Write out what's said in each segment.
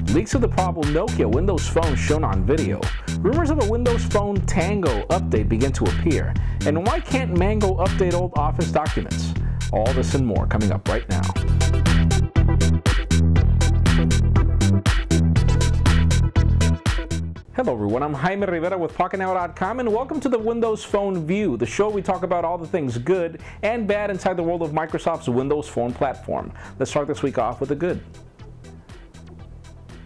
Leaks of the probable Nokia Windows Phone shown on video. Rumors of a Windows Phone Tango update begin to appear. And why can't Mango update old Office documents? All this and more coming up right now. Hello everyone, I'm Jaime Rivera with Pocketnow.com and welcome to the Windows Phone View, the show we talk about all the things good and bad inside the world of Microsoft's Windows Phone platform. Let's start this week off with the good.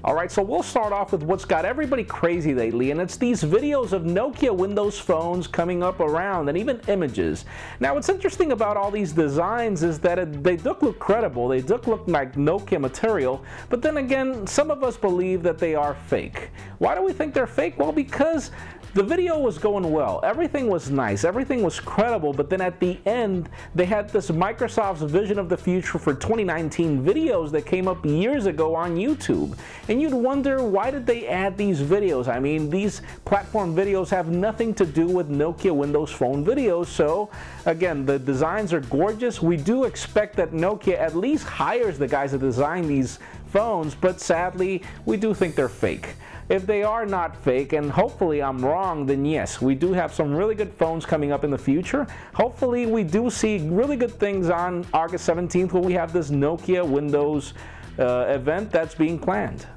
Alright, so we'll start off with what's got everybody crazy lately, and it's these videos of Nokia Windows phones coming up around, and even images. Now what's interesting about all these designs is that they look credible, they look like Nokia material, but then again, some of us believe that they are fake. Why do we think they're fake? Well, because the video was going well, everything was nice, everything was credible, but then at the end they had this Microsoft's vision of the future for 2019 videos that came up years ago on YouTube. And you'd wonder, why did they add these videos? I mean, these platform videos have nothing to do with Nokia Windows Phone videos, so again, the designs are gorgeous. We do expect that Nokia at least hires the guys that design these phones, but sadly, we do think they're fake. If they are not fake, and hopefully I'm wrong, then yes, we do have some really good phones coming up in the future. Hopefully we do see really good things on August 17th when we have this Nokia Windows event that's being planned.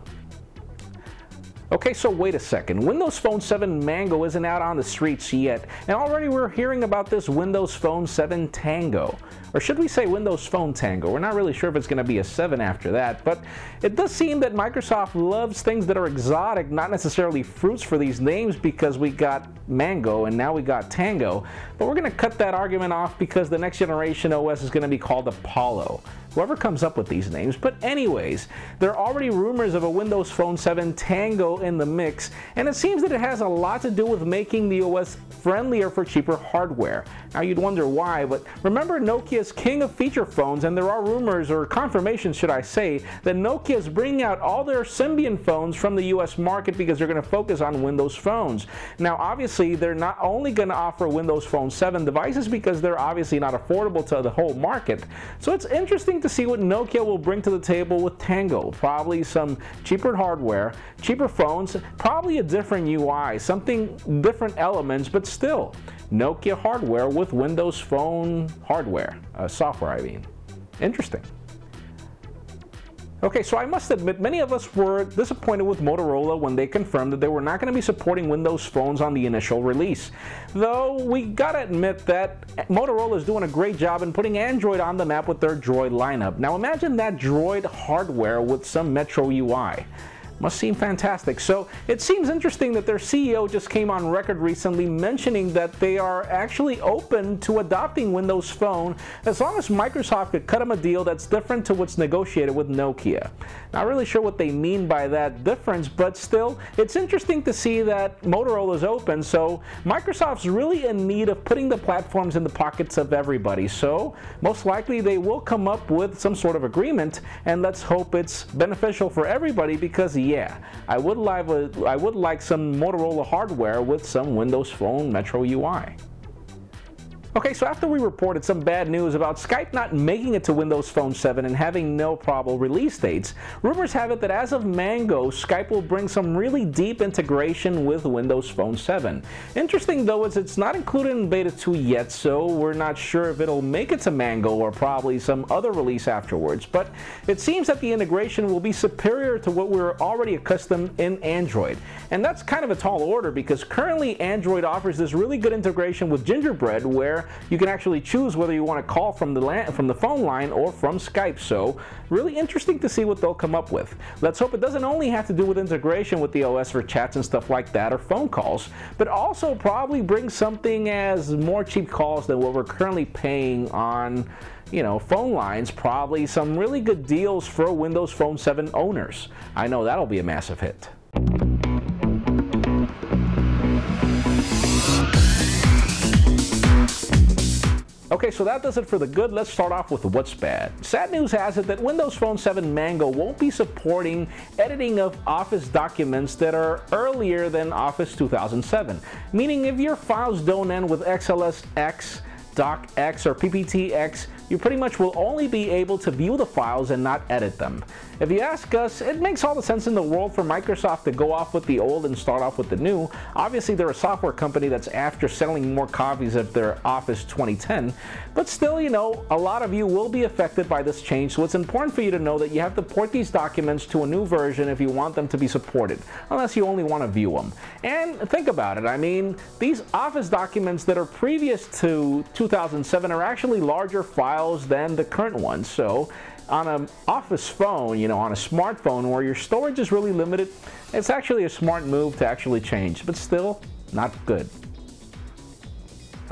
Okay, so wait a second. Windows Phone 7 Mango isn't out on the streets yet, and already we're hearing about this Windows Phone 7 Tango. Or should we say Windows Phone Tango? We're not really sure if it's going to be a 7 after that, but it does seem that Microsoft loves things that are exotic, not necessarily fruits for these names, because we got Mango and now we got Tango. But we're going to cut that argument off because the next generation OS is going to be called Apollo. Whoever comes up with these names. But anyways, there are already rumors of a Windows Phone 7 Tango in the mix, and it seems that it has a lot to do with making the OS friendlier for cheaper hardware. Now you'd wonder why, but remember Nokia's king of feature phones, and there are rumors, or confirmations should I say, that Nokia is bringing out all their Symbian phones from the US market because they're going to focus on Windows phones. Now obviously they're not only going to offer Windows Phone 7 devices because they're obviously not affordable to the whole market. So it's interesting to see what Nokia will bring to the table with Tango. Probably some cheaper hardware, cheaper phones, probably a different UI, something different elements, but still Nokia hardware with Windows Phone hardware, software I mean. Interesting. Okay, so I must admit, many of us were disappointed with Motorola when they confirmed that they were not going to be supporting Windows phones on the initial release. Though, we gotta admit that Motorola is doing a great job in putting Android on the map with their Droid lineup. Now imagine that Droid hardware with some Metro UI. Must seem fantastic. So it seems interesting that their CEO just came on record recently mentioning that they are actually open to adopting Windows Phone as long as Microsoft could cut them a deal that's different to what's negotiated with Nokia. Not really sure what they mean by that difference, but still, it's interesting to see that Motorola is open, so Microsoft's really in need of putting the platforms in the pockets of everybody. So most likely they will come up with some sort of agreement, and let's hope it's beneficial for everybody, because yeah, I would like some Motorola hardware with some Windows Phone Metro UI. Okay, so after we reported some bad news about Skype not making it to Windows Phone 7 and having no probable release dates, rumors have it that as of Mango, Skype will bring some really deep integration with Windows Phone 7. Interesting though is it's not included in Beta 2 yet, so we're not sure if it'll make it to Mango or probably some other release afterwards, but it seems that the integration will be superior to what we're already accustomed in Android. And that's kind of a tall order because currently Android offers this really good integration with Gingerbread where you can actually choose whether you want to call from the phone line or from Skype. So really interesting to see what they'll come up with. Let's hope it doesn't only have to do with integration with the OS for chats and stuff like that or phone calls, but also probably bring something as more cheap calls than what we're currently paying on, you know, phone lines. Probably some really good deals for Windows Phone 7 owners. I know that'll be a massive hit. Okay, so that does it for the good. Let's start off with what's bad. Sad news has it that Windows Phone 7 Mango won't be supporting editing of Office documents that are earlier than Office 2007. Meaning if your files don't end with XLSX, DocX, or PPTX, you pretty much will only be able to view the files and not edit them. If you ask us, it makes all the sense in the world for Microsoft to go off with the old and start off with the new. Obviously, they're a software company that's after selling more copies of their Office 2010, but still, you know, a lot of you will be affected by this change, so it's important for you to know that you have to port these documents to a new version if you want them to be supported, unless you only want to view them. And think about it, I mean, these Office documents that are previous to 2007 are actually larger files than the current ones, so on an Office phone, you know, on a smartphone where your storage is really limited, it's actually a smart move to actually change, but still not good.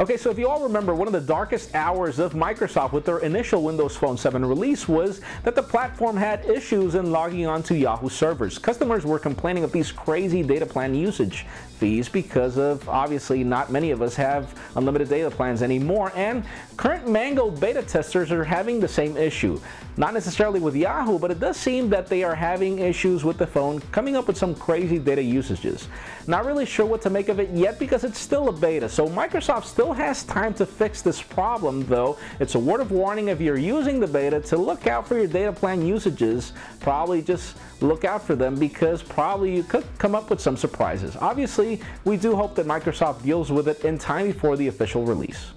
Okay, so if you all remember, one of the darkest hours of Microsoft with their initial Windows Phone 7 release was that the platform had issues in logging onto Yahoo servers. Customers were complaining of these crazy data plan usage fees because of, obviously, not many of us have unlimited data plans anymore, and current Mango beta testers are having the same issue. Not necessarily with Yahoo, but it does seem that they are having issues with the phone, coming up with some crazy data usages. Not really sure what to make of it yet because it's still a beta, so Microsoft still has time to fix this problem, though it's a word of warning if you're using the beta to look out for your data plan usages. Probably just look out for them because probably you could come up with some surprises. Obviously, we do hope that Microsoft deals with it in time before the official release.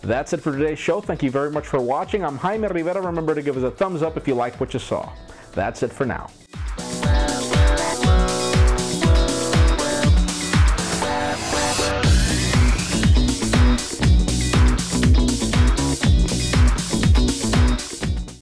That's it for today's show. Thank you very much for watching. I'm Jaime Rivera. Remember to give us a thumbs up if you like what you saw. That's it for now.